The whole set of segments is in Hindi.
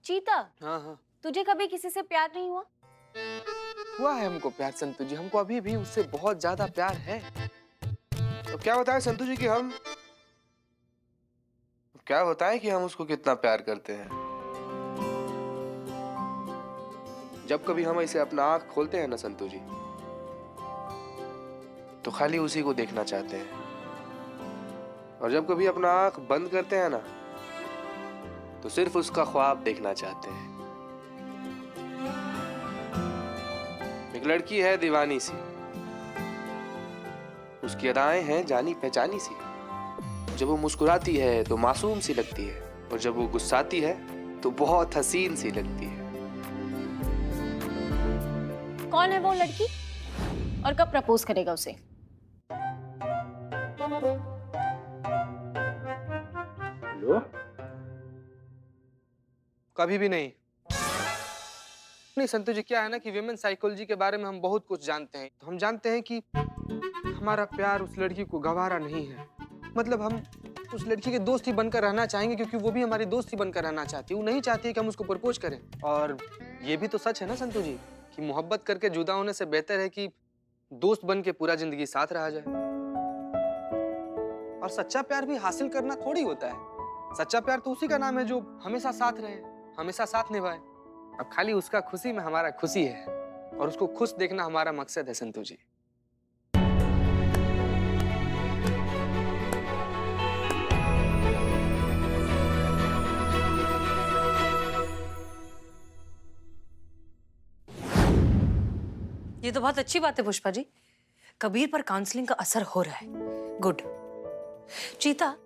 चीता, हाँ हाँ, तुझे कभी किसी से प्यार नहीं हुआ? हुआ है हमको प्यार संतु जी, हमको अभी भी उससे बहुत ज्यादा प्यार है। तो क्या बताएं संतु जी कि हम उसको कितना प्यार करते हैं। जब कभी हम इसे अपना आंख खोलते हैं ना संतु जी, तो खाली उसी को देखना चाहते हैं, और जब कभी अपना आंख बंद करते हैं ना, तो सिर्फ उसका ख्वाब देखना चाहते हैं। एक लड़की है दीवानी सी, उसकी अदाएं हैं जानी पहचानी सी। जब वो मुस्कुराती है तो मासूम सी लगती है, और जब वो गुस्साती है तो बहुत हसीन सी लगती है। कौन है वो लड़की और कब प्रपोज करेगा उसे? हेलो? कभी भी नहीं। नहीं संतु जी, क्या है ना कि विमेन साइकोलॉजी के बारे में हम बहुत कुछ जानते हैं। तो हम जानते हैं कि हमारा प्यार उस लड़की को गवारा नहीं है। मतलब हम उस लड़की के दोस्त ही बनकर रहना चाहेंगे, क्योंकि वो भी हमारी दोस्त ही बनकर रहना चाहती है। वो नहीं चाहती है कि हम उसको प्रपोज करें। और ये भी तो सच है ना संतु जी कि मोहब्बत करके जुदा होने से बेहतर है कि दोस्त बन के पूरा जिंदगी साथ रहा जाए। और सच्चा प्यार भी हासिल करना थोड़ी होता है। सच्चा प्यार तो उसी का नाम है जो हमेशा साथ रहे, हमेशा साथ निभाए। अब खाली उसका खुशी में हमारा खुशी है, और उसको खुश देखना हमारा मकसद है संतु जी। ये तो बहुत अच्छी बात है पुष्पा जी, कबीर पर काउंसलिंग का असर हो रहा है। गुड। चीता,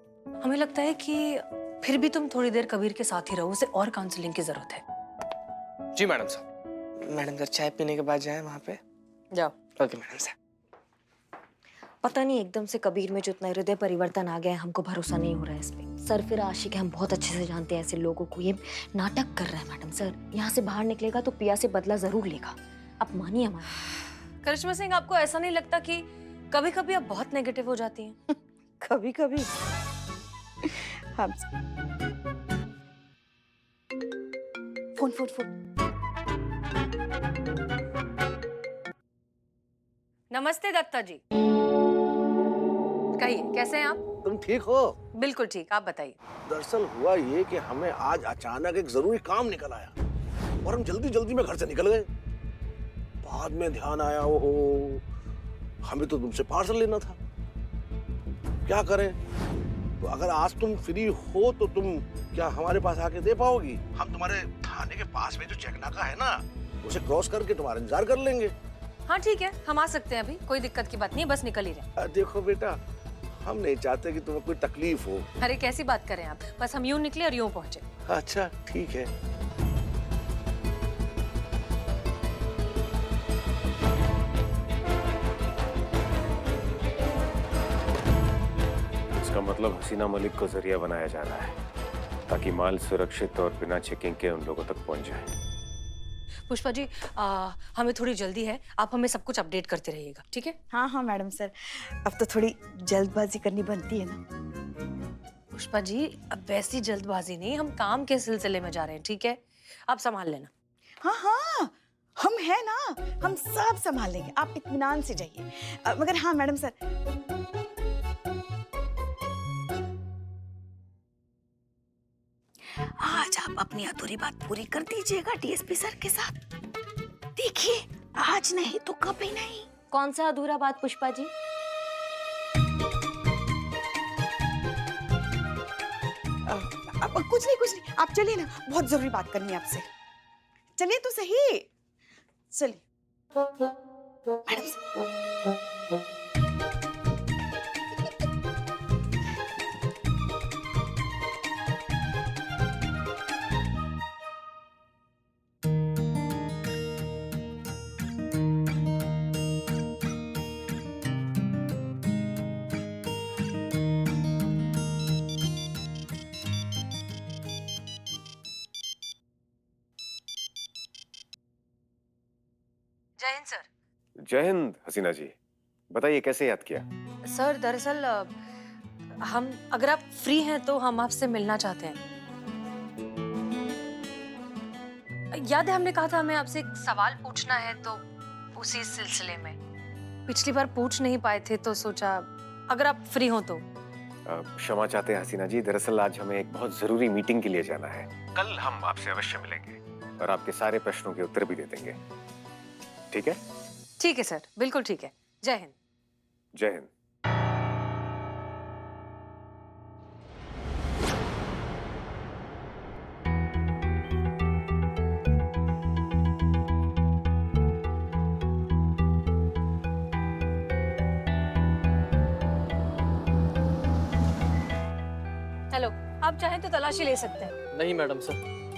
हमें लगता है कि फिर भी तुम थोड़ी देर कबीर के साथ ही रहो, उसे और काउंसलिंग की जरूरत है। जी मैडम साहब। मैडम सर, चाय पीने के बाद जाए वहाँ पे? जाओ। ओके मैडम साहब। पता नहीं एकदम से कबीर में जो इतना हृदय परिवर्तन आ गया है, हमको भरोसा नहीं हो रहा है इस पे। सर फिर आशिक है, हम बहुत अच्छे से जानते हैं ऐसे लोगों को। ये नाटक कर रहा है मैडम सर। यहाँ से बाहर निकलेगा तो पिया से बदला जरूर लेगा। आप मानिए हमारा। करिश्मा सिंह, आपको ऐसा नहीं लगता कि कभी कभी आप बहुत नेगेटिव हो जाती हैं? कभी कभी हम फोन फोन फोन। नमस्ते दत्ता जी। कहिए, कैसे हैं आप? तुम ठीक हो? बिल्कुल ठीक, आप बताइए। दरअसल हुआ ये कि हमें आज अचानक एक जरूरी काम निकल आया और हम जल्दी जल्दी में घर से निकल गए। बाद में ध्यान आया, ओहो हमें तो तुमसे पार्सल लेना था। क्या करें? तो अगर आज तुम फ्री हो तो तुम क्या हमारे पास आके दे पाओगी? हम तुम्हारे थाने के पास में जो चेक नाका है ना, उसे क्रॉस करके तुम्हारा इंतजार कर लेंगे। हाँ ठीक है, हम आ सकते हैं अभी, कोई दिक्कत की बात नहीं है, बस निकल ही रहे। देखो बेटा, हम नहीं चाहते कि तुम्हें कोई तकलीफ हो। अरे कैसी बात करें आप, बस हम यूं निकले और यूं पहुंचे। अच्छा ठीक है। इसका मतलब हसीना मलिक को जरिया बनाया जा रहा है ताकि माल सुरक्षित और बिना चेकिंग के उन लोगों तक पहुंच जाए। पुष्पा जी, हमें थोड़ी जल्दी है, आप हमें सब कुछ अपडेट करते रहिएगा, ठीक है? हाँ हाँ मैडम सर, अब तो थोड़ी जल्दबाजी करनी बनती है ना। पुष्पा जी, अब वैसी जल्दबाजी नहीं, हम काम के सिलसिले में जा रहे हैं, ठीक है? आप संभाल लेना। हाँ हाँ, हम हैं ना, हम सब संभाल लेंगे, आप इत्मीनान से जाइए। मगर हाँ मैडम सर, आज आप अपनी अधूरी बात पूरी कर दीजिएगा डीएसपी सर के साथ। देखिए, आज नहीं तो कभी नहीं। कौन सा अधूरा बात पुष्पा जी? अब कुछ नहीं, आप चलिए ना, बहुत जरूरी बात करनी है आपसे। चलिए तो सही, चलिए। मैडम जय हिंद सर। जय हिंद हसीना जी, बताइए कैसे याद किया? सर दरअसल अगर आप फ्री हैं तो हम आपसे मिलना चाहते हैं। याद है हमने कहा था हमें आपसे एक सवाल पूछना है, तो उसी सिलसिले में पिछली बार पूछ नहीं पाए थे तो सोचा अगर आप फ्री हो तो। क्षमा चाहते हैं हसीना जी, दरअसल आज हमें एक बहुत जरूरी मीटिंग के लिए जाना है। कल हम आपसे अवश्य मिलेंगे और आपके सारे प्रश्नों के उत्तर भी दे देंगे। ठीक है? ठीक है सर, बिल्कुल ठीक है। जय हिंद। जय हिंद। हेलो, आप चाहें तो तलाशी ले सकते हैं। नहीं मैडम सर,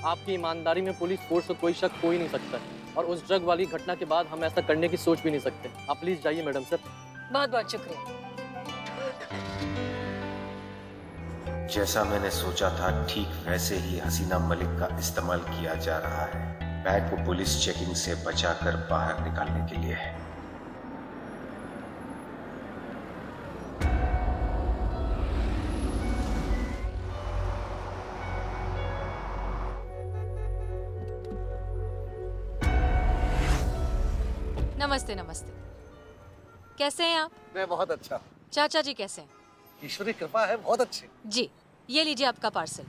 आपकी ईमानदारी में पुलिस फोर्स को कोई शक हो ही नहीं सकता है। और उस ड्रग वाली घटना के बाद हम ऐसा करने की सोच भी नहीं सकते। आप प्लीज जाइए मैडम सर। बहुत बहुत शुक्रिया। जैसा मैंने सोचा था ठीक वैसे ही हसीना मलिक का इस्तेमाल किया जा रहा है। बैग को पुलिस चेकिंग से बचाकर बाहर निकालने के लिए है। नमस्ते नमस्ते। कैसे हैं आप? मैं बहुत अच्छा। चाचा जी कैसे हैं? ईश्वरी कृपा है, बहुत अच्छे। जी, ये लीजिए आपका पार्सल।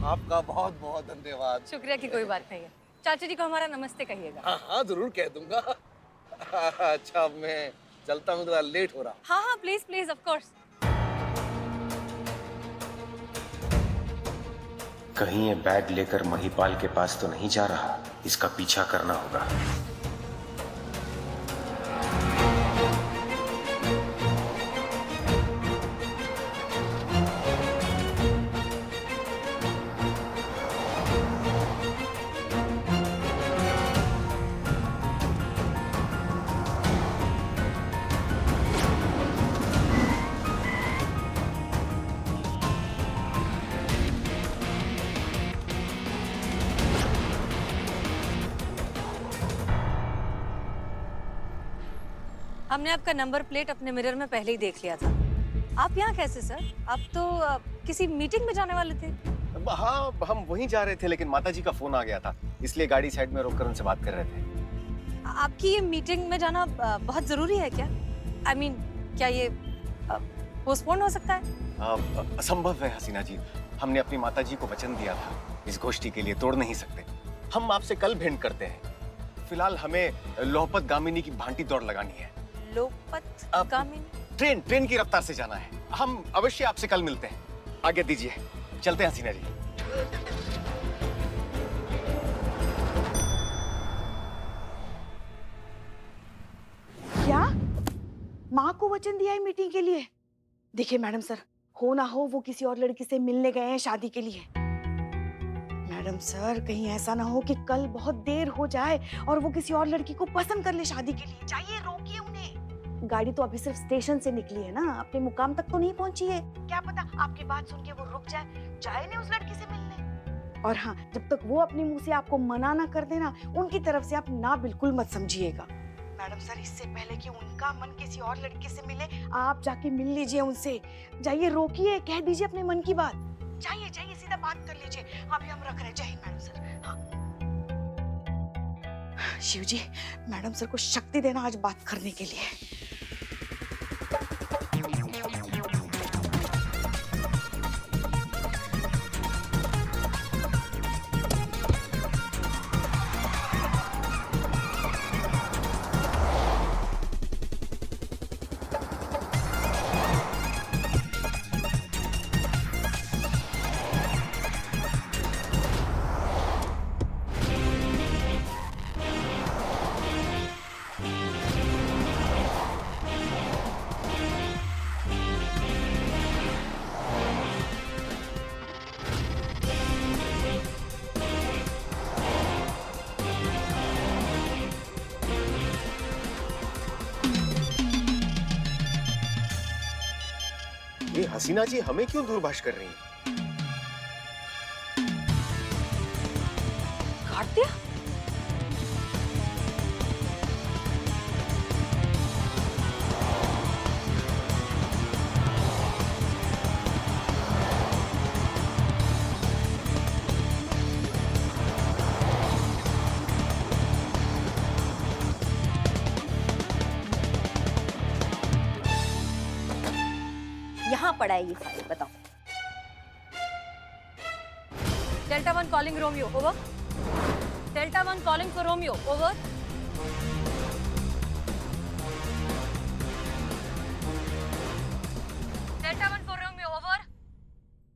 आपका बहुत बहुत धन्यवाद। शुक्रिया की कोई बात नहीं है। चाचा जी को हमारा नमस्ते कहिएगा। हाँ हाँ जरूर कह दूंगा। अच्छा अब मैं चलता हूँ, थोड़ा लेट हो रहा। हाँ हाँ, प्लीज प्लीज, ऑफ कोर्स। कहीं ये बैग लेकर महिपाल के पास तो नहीं जा रहा। इसका पीछा करना होगा। हमने आपका नंबर प्लेट अपने मिरर में पहले ही देख लिया था। आप यहाँ कैसे सर? आप तो किसी मीटिंग में जाने वाले थे। हाँ, हम वहीं जा रहे थे लेकिन माताजी का फोन आ गया था, इसलिए गाड़ी साइड में रोककर उनसे बात कर रहे थे। आपकी ये मीटिंग में जाना बहुत जरूरी है क्या? I mean, क्या ये पोस्टपोन हो सकता है? असंभव है हसीना जी, हमने अपनी माताजी को वचन दिया था, इस गोष्ठी के लिए तोड़ नहीं सकते। हम आपसे कल भेंट करते हैं। फिलहाल हमें लोहपत गामिनी की भांटी दौड़ लगानी है। लोहपत गामिनी? ट्रेन की रफ्तार से जाना है। हम अवश्य आपसे कल मिलते हैं। आगे दीजिए, चलते हैं हसीना जी। क्या माँ को वचन दिया है मीटिंग के लिए? देखिए मैडम सर, हो ना हो वो किसी और लड़की से मिलने गए हैं शादी के लिए। मैडम सर, कहीं ऐसा ना हो कि कल बहुत देर हो जाए और वो किसी और लड़की को पसंद कर ले शादी के लिए। जाइए, रोकिए उन्हें। गाड़ी तो अभी सिर्फ स्टेशन से निकली है ना, अपने मुकाम तक तो नहीं पहुंची है। क्या पता आपकी बात सुन के वो रुक जाए नहीं उस लड़की से मिलने। और हाँ, जब तक वो अपने मुंह से आपको मना ना कर देना, उनकी तरफ से आप ना बिल्कुल मत समझिएगा। मैडम सर, इससे पहले कि उनका मन किसी और लड़की से मिले, आप जाके मिल लीजिए उनसे। जाइए, रोकिए, कह दीजिए अपने मन की बात। जाइए जाइए, सीधा बात कर लीजिए। अभी हम रख रहे। जय हिंद मैडम सर। हाँ। शिव जी, मैडम सर को शक्ति देना आज बात करने के लिए। ये हसीना जी हमें क्यों दूरभाष कर रही हैं? काट दिया? यहाँ पड़ा है ये फाइल, बताओ। Delta 1 calling Romeo, over. Delta 1 calling for Romeo, over. Delta 1 for Romeo, over.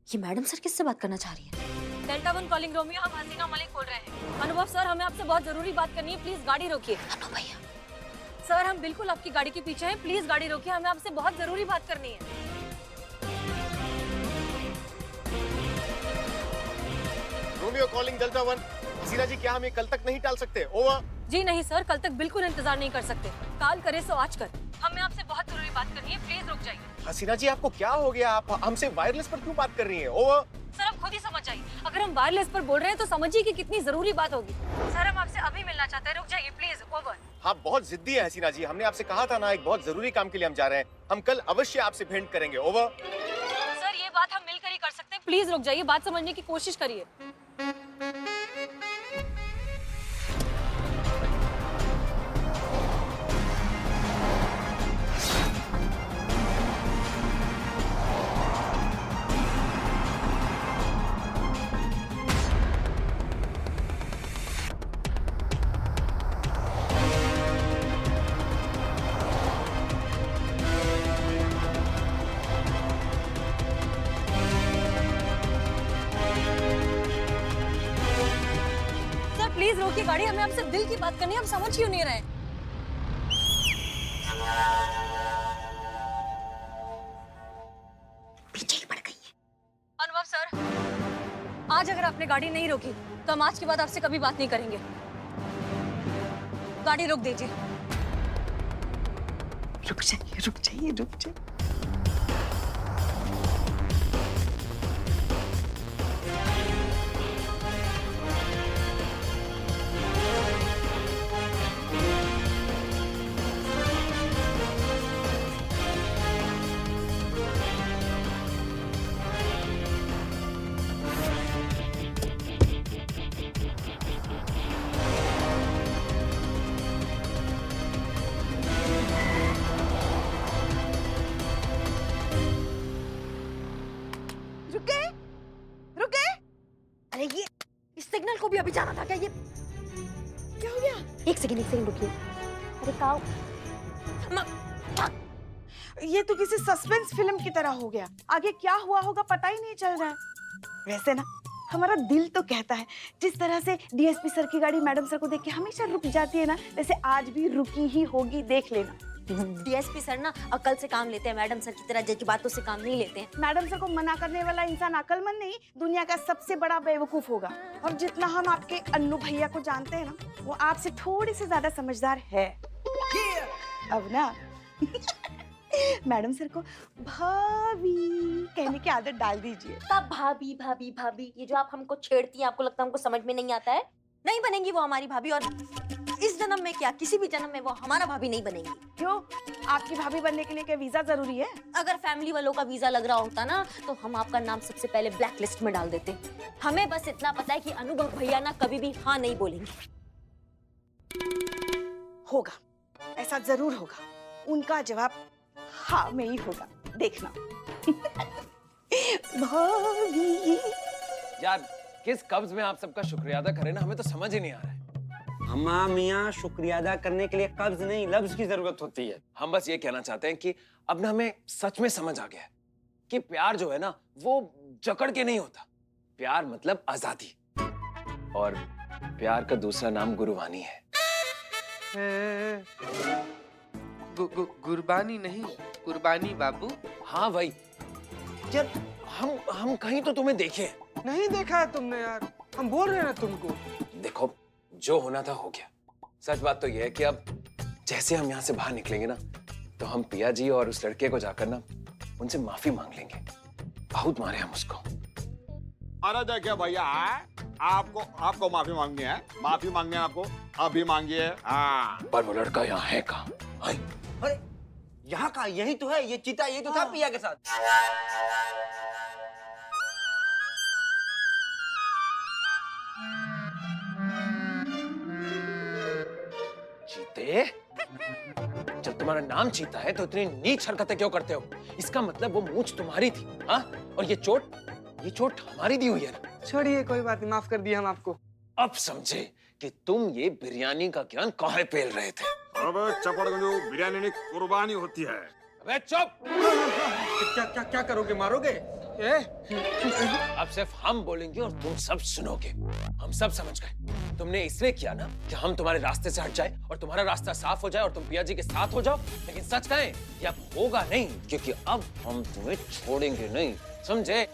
ये मैडम सर किससे बात करना चाह रही है? डेल्टा 1 कॉलिंग रोमियो, हम हसीना मलिक बोल रहे हैं। अनुभव सर, हमें आपसे बहुत जरूरी बात करनी है, प्लीज गाड़ी रोकिए। अनु भैया, सर, हम बिल्कुल आपकी गाड़ी के पीछे हैं, प्लीज गाड़ी रोकिए, हमें आपसे बहुत जरूरी बात करनी है। Romeo calling delta 1। हसीना जी, क्या हम ये कल तक नहीं टाल सकते? ओवर। जी नहीं सर, कल तक बिल्कुल इंतजार नहीं कर सकते। काल करे सो आज कर। हमें आपसे बहुत जरूरी बात करनी है, प्लीज रुक जाइए। हसीना जी, आपको क्या हो गया? आप हमसे वायरलेस पर क्यों बात कर रही हैं? ओवर। सर, आप खुद ही समझ जाइए। अगर हम वायरलेस पर बोल रहे हैं तो समझिए कि कितनी जरूरी बात होगी। सर, हम आपसे अभी मिलना चाहते हैं, रुक जाइए प्लीज। ओवर। हाँ, बहुत जिद्दी है हसीना जी। हमने आपसे कहा था ना, एक बहुत जरूरी काम के लिए हम जा रहे हैं। हम कल अवश्य आपसे भेंट करेंगे। ओवर। सर, ये बात हम मिलकर ही कर सकते हैं, प्लीज रुक जाइए, बात समझने की कोशिश करिए। प्लीज रोकिए गाड़ी, हमें आपसे दिल की बात करनी है, हम समझ क्यों नहीं रहे। पीछे ही पड़ गई है। अनुभव सर, आज अगर आपने गाड़ी नहीं रोकी तो हम आज के बाद आपसे कभी बात नहीं करेंगे। गाड़ी रोक दीजिए। रुक जाइए, रुक जाइए, रुक जाइए। रुके, रुके। अरे ये इस सिग्नल को भी अभी जाना था क्या? ये क्या हो गया? एक सेकंड रुकिए। अरे काऊ, ये तो किसी सस्पेंस फिल्म की तरह हो गया। आगे क्या हुआ होगा पता ही नहीं चल रहा है। वैसे ना, हमारा दिल तो कहता है, जिस तरह से डीएसपी सर की गाड़ी मैडम सर को देख के हमेशा रुक जाती है ना, वैसे आज भी रुकी ही होगी, देख लेना। डीएसपी सर ना अकल से काम लेते हैं, मैडम सर की तरह जज की बातों से काम नहीं लेते हैं। मैडम सर को मना करने वाला इंसान अकलमंद नहीं, दुनिया का सबसे बड़ा बेवकूफ होगा। और जितना हम आपके अन्नू भैया को जानते हैं ना, वो आपसे थोड़ी सी ज्यादा समझदार है। अब ना मैडम सर को भाभी कहने की आदत डाल दीजिए। तब भाभी भाभी भाभी, ये जो आप हमको छेड़ती हैं, आपको लगता है हमको समझ में नहीं आता है? नहीं बनेंगी वो हमारी भाभी, और इस जन्म में क्या, किसी भी जन्म में वो हमारा भाभी नहीं बनेंगी। क्यों? आपकी भाभी बनने के लिए क्या वीजा जरूरी है? अगर फैमिली वालों का वीजा लग रहा होता ना, तो हम आपका नाम सबसे पहले ब्लैक लिस्ट में डाल देते। हमें बस इतना पता है कि अनुभव भैया ना कभी भी हाँ नहीं बोलेंगे। होगा, ऐसा जरूर होगा। उनका जवाब हाँ में ही होगा, देखना। भाभी। यार, किस कब्ज में आप सबका शुक्रिया अदा करें ना, हमें तो समझ ही नहीं आ रहा है। अम्मा मियाँ, शुक्रिया अदा करने के लिए कब्ज नहीं लफ्ज की जरूरत होती है। हम बस ये कहना चाहते हैं कि अब ना हमें सच में समझ आ गया है कि प्यार जो है ना, वो जकड़ के नहीं होता। प्यार मतलब आजादी, और प्यार का दूसरा नाम गुरुवानी है। गुरबानी नहीं, कुर्बानी बाबू। हाँ भाई, यार हम कहीं तो तुम्हें देखे नहीं देखा है तुमने यार, हम बोल रहे हैं ना तुमको। देखो, जो होना था हो गया। सच बात तो यह है कि अब जैसे हम यहाँ से बाहर निकलेंगे ना, तो हम पिया जी और उस लड़के को जाकर ना उनसे माफी मांग लेंगे। बहुत मारे हम उसको। अरे देखिए भैया, आपको आपको माफी मांगनी है, माफी मांगनी है आपको, अभी मांगिए। हाँ, पर वो लड़का यहाँ है कहाँ? अरे यहाँ का यही तो है, ये चीता यही तो था पिया के साथ। चीते? जब तुम्हारा नाम चीता है तो इतनी नीच हरकतें क्यों करते हो? इसका मतलब वो मूंछ तुम्हारी थी, हाँ? और ये चोट हमारी दी हुई है ना? छोड़िए, कोई बात नहीं, माफ कर दिया हम आपको। अब समझे कि तुम ये बिरयानी का ज्ञान काहे पेल रहे थे। अब चपड़गंजू बिरयानी की कुर्बानी होती है। अबे चुप! क्या क्या क्या करोगे, मारोगे? अब सिर्फ हम बोलेंगे और तुम सब सुनोगे। हम सब समझ गए। तुमने इसलिए किया ना कि हम तुम्हारे रास्ते से हट जाए और तुम्हारा रास्ता साफ हो जाए और तुम पिया जी के साथ हो जाओ। लेकिन सच कहें, ये अब होगा नहीं, क्योंकि अब हम तुम्हें छोड़ेंगे नहीं, समझे?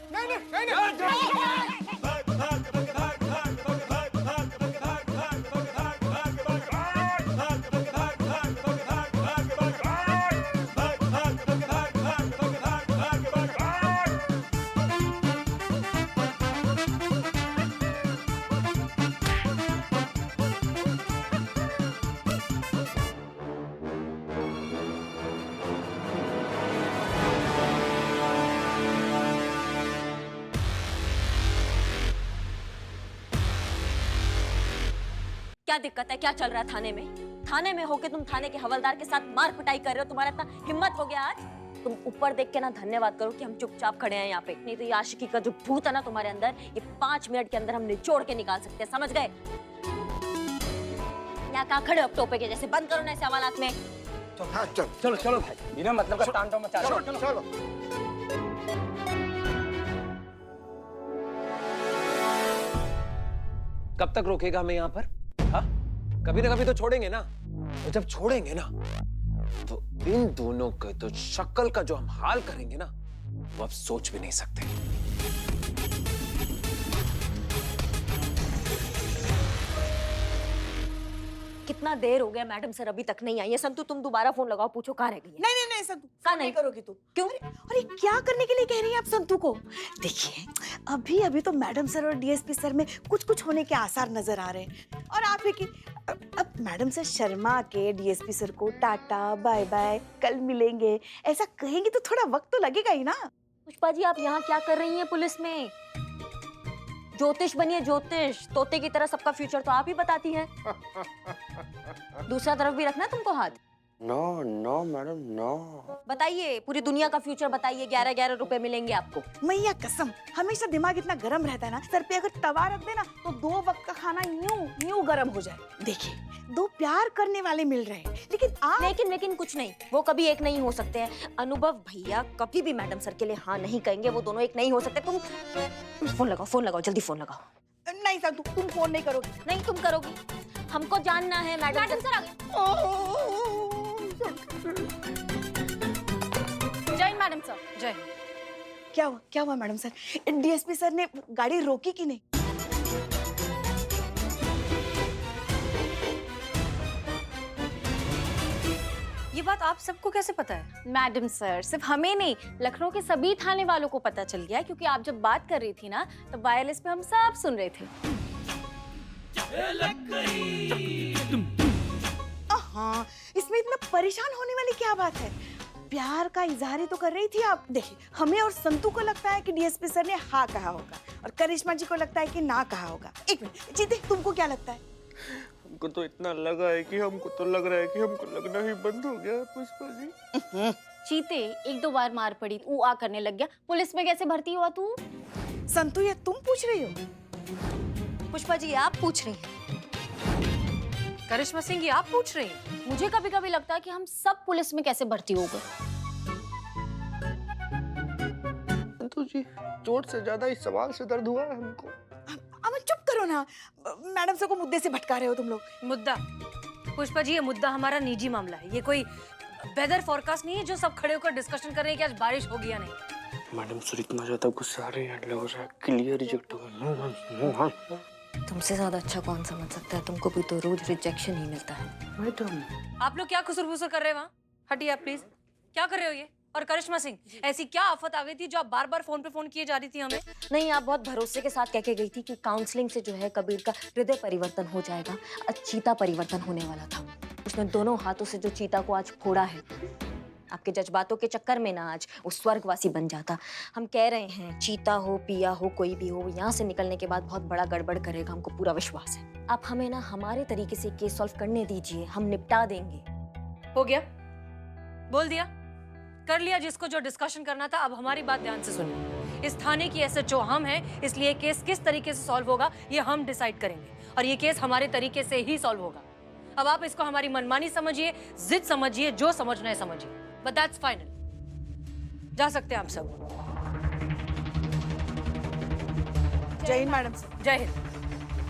क्या दिक्कत है? क्या चल रहा है थाने में? थाने में होके तुम थाने के हवलदार के साथ मार पिटाई कर रहे हो। तुम्हारा इतना हिम्मत हो गया आज? तुम ऊपर देख के ना धन्यवाद करो कि हम चुपचाप खड़े हैं यहाँ पे। नहीं तो ये आशिकी का जो भूत है ना तुम्हारे अंदर, ये 5 मिनट के अंदर हम निचोड़ के निकाल सकते हैं, समझ गए? यहाँ कहाँ खड़े हो टोपे के जैसे? बंद करो ना ऐसे हवालात में। चलो चलो भाई, बिना मतलब का तांडव मचा रहे हो। चलो। कब तक रोकेगा हमें यहाँ पर? हाँ? कभी ना कभी तो छोड़ेंगे ना। और जब छोड़ेंगे ना, तो इन दोनों के तो शक्ल का जो हम हाल करेंगे ना, वो अब सोच भी नहीं सकते। कितना देर हो गया, मैडम सर अभी तक नहीं आई है। संतु तुम दोबारा फोन लगाओ, पूछो कहाँ रह गई है। नहीं संतु, कहाँ नहीं नहीं करोगी तुम? क्यों? अरे क्या करने के लिए कह रही हैं आप संतु को? देखिए, अभी तो मैडम सर और डीएसपी सर में कुछ होने के आसार नजर आ रहे हैं। और आप है कि अब मैडम सर शर्मा के डीएसपी सर को टाटा बाय बाय, कल मिलेंगे ऐसा कहेंगे तो थोड़ा वक्त तो लगेगा ही ना। पुष्पा जी, आप यहाँ क्या कर रही हैं पुलिस में? ज्योतिष बनिए, ज्योतिष। तोते की तरह सबका फ्यूचर तो आप ही बताती हैं। दूसरा तरफ भी रखना तुमको हाथ। No madam, no. बताइए, पूरी दुनिया का फ्यूचर बताइए। 11-11 रुपए मिलेंगे आपको। मैया कसम, हमेशा दिमाग इतना गर्म रहता है ना, सर पे अगर तवा रख देना तो 2 वक्त का खाना यूं गर्म हो जाए। देखिए, 2 प्यार करने वाले मिल रहे हैं, लेकिन आप लेकिन कुछ नहीं, वो कभी एक नहीं हो सकते हैं। अनुभव भैया कभी भी मैडम सर के लिए हाँ नहीं कहेंगे। वो दोनों एक नहीं हो सकते। तुम फोन लगाओ, जल्दी फोन लगाओ। नहीं संतु, तुम फोन नहीं करोगी। नहीं, तुम करोगी। हमको जानना है मैडम सर आ गए। जय मैडम सर। जय। क्या हुआ मैडम सर? डीएसपी सर ने गाड़ी रोकी कि नहीं? ये बात आप सबको कैसे पता है? मैडम सर, सिर्फ हमें नहीं, लखनऊ के सभी थाने वालों को पता चल गया, क्योंकि आप जब बात कर रही थी ना, तो वायरलेस पे हम सब सुन रहे थे। हाँ, इसमें इतना परेशान होने वाली क्या बात है? प्यार का इजहार ही तो कर रही थी आप। देखिए, हमें और संतु को लगता है कि डीएसपी सर ने हाँ कहा होगा, और करिश्मा जी को लगता है कि ना कहा होगा। एक मिनट जीते, तुमको क्या लगता है? हमको तो इतना लगा है कि हमको लगना ही बंद हो गया पुष्पा जी। चीते 1-2 बार मार पड़ी, ऊ आ करने लग गया। पुलिस में कैसे भर्ती हुआ तू? संतु, ये तुम पूछ रही हो? पुष्पा जी, आप पूछ रही हैं? करिश्मा सिंह, ये आप पूछ रही हैं? मुझे कभी-कभी लगता है कि हम सब पुलिस में कैसे भर्ती हो गए। संतु जी, चोट से ज्यादा इस सवाल से दर्द हुआ है हमको। अमन चुप करो ना, मैडम सर को मुद्दे से भटका रहे हो तुम लोग। मुद्दा? पुष्पा जी, ये मुद्दा हमारा निजी मामला है। ये कोई वेदर फोरकास्ट नहीं है जो सब खड़े होकर डिस्कशन कर रहे हैं कि आज बारिश होगी या नहीं। मैडम सर इतना ज्यादा गुस्सा आ रहे हैं, लग रहा है क्लियर रिजेक्ट हो। तुमसे ज्यादा अच्छा कौन समझ सकता है? तुमको भी तो रोज रिजेक्शन ही मिलता है। मैडम, आप लोग क्या खुसर फुसर कर रहे हैं वहाँ? हटिए आप प्लीज। क्या कर रहे हो ये? और करिश्मा सिंह, ऐसी क्या आफत आ गई थी जो आप बार बार फोन पे फोन किए जा रही थी हमें? नहीं, आप बहुत भरोसे के साथ कह के गई थी कि काउंसलिंग से जो है कबीर का हृदय परिवर्तन हो जाएगा, चीता परिवर्तन होने वाला था। उसने दोनों हाथों से जो चीता को आज फोड़ा है, आपके जज्बातों के चक्कर में ना आज वो स्वर्गवासी बन जाता। हम कह रहे हैं, चीता हो, पिया हो, कोई भी हो, यहाँ से निकलने के बाद बहुत बड़ा गड़बड़ करेगा, हमको पूरा विश्वास है। आप हमें ना हमारे तरीके से केस सॉल्व करने दीजिए, हम निपटा देंगे। हो गया, बोल दिया, कर लिया जिसको जो डिस्कशन करना था। अब हमारी बात ध्यान से सुनिए। इस थाने की एसएचओ हम हैं, इसलिए केस किस तरीके से सॉल्व होगा ये हम डिसाइड करेंगे, और ये केस हमारे तरीके से ही सॉल्व होगा। अब आप इसको हमारी मनमानी समझिए, जिद समझिए, जो समझना है समझिए, बट दैट्स फाइनल। जा सकते हैं आप सब। जय हिंद मैडम सर। जय हिंद।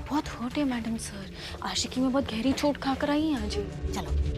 बहुत हर्ट है मैडम सर, आशिकी में बहुत गहरी चोट खाकर आई हैं आज। चलो।